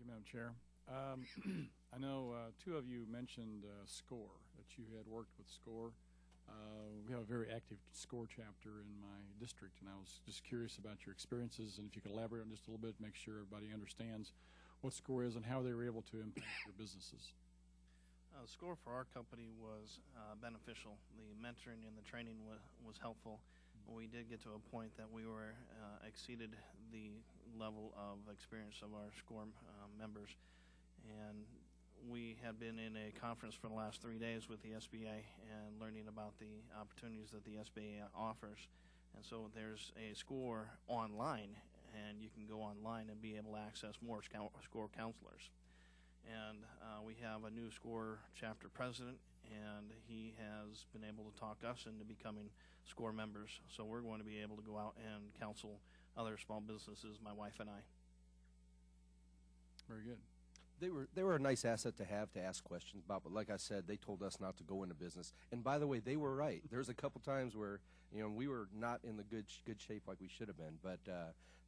you, Madam Chair. I know two of you mentioned SCORE, that you had worked with SCORE. We have a very active SCORE chapter in my district, and I was just curious about your experiences, and if you could elaborate on just a little bit, make sure everybody understands what SCORE is and how they were able to impact your businesses. SCORE for our company was beneficial. The mentoring and the training was helpful. We did get to a point that we were exceeded the level of experience of our SCORE members, and we had been in a conference for the last 3 days with the SBA and learning about the opportunities that the SBA offers. And so there's a SCORE online, and you can go online and be able to access more SCORE counselors. And we have a new SCORE chapter president, and he has been able to talk us into becoming SCORE members. So we're going to be able to go out and counsel other small businesses, my wife and I. Very good. They were a nice asset to have to ask questions about, but like I said, they told us not to go into business. And by the way, they were right. There's a couple times where we were not in the good shape like we should have been. But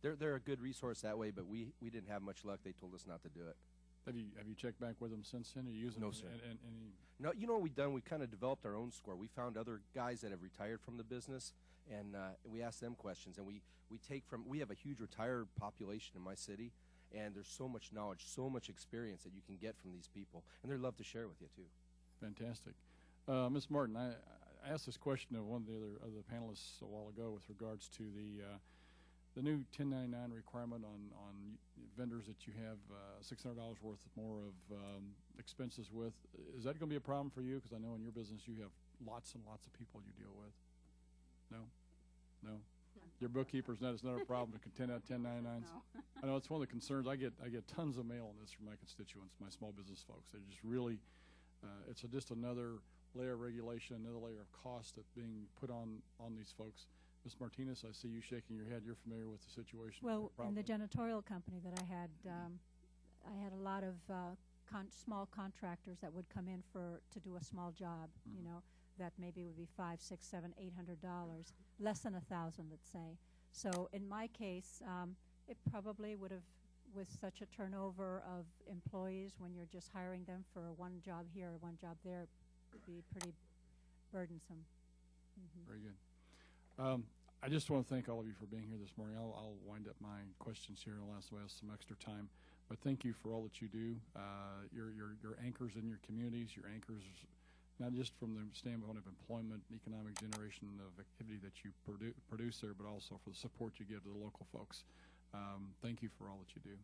they're a good resource that way. But we didn't have much luck. They told us not to do it. Have you checked back with them since then? Are you using No, them? sir. No, you know what we've done? We kind of developed our own SCORE. We found other guys that have retired from the business, and we asked them questions. And we have a huge retired population in my city. And there's so much knowledge, so much experience that you can get from these people, and they'd love to share with you too. Fantastic. Ms. Martin, I asked this question of one of the other panelists a while ago with regards to the new 1099 requirement on vendors that you have $600 worth more of expenses with. Is that going to be a problem for you? Because I know in your business you have lots and lots of people you deal with. No? No? Your bookkeeper's not, it's not a problem to contend out 1099s. No. I know it's one of the concerns. I get tons of mail on this from my constituents, my small business folks. They're just really, it's just another layer of regulation, another layer of cost that's being put on these folks. Ms. Martinez, I see you shaking your head. You're familiar with the situation. Well, in the janitorial company that I had a lot of small contractors that would come in to do a small job, that maybe would be $500, $600, $700, $800, less than 1,000, let's say. So in my case, it probably would have, with such a turnover of employees, when you're just hiring them for one job here or one job there, would be pretty burdensome. Mm-hmm. Very good. I just want to thank all of you for being here this morning. I'll wind up my questions here and I'll ask some extra time. But thank you for all that you do. You're anchors in your communities. You're anchors not just from the standpoint of employment, economic generation of activity that you produce there, but also for the support you give to the local folks. Thank you for all that you do.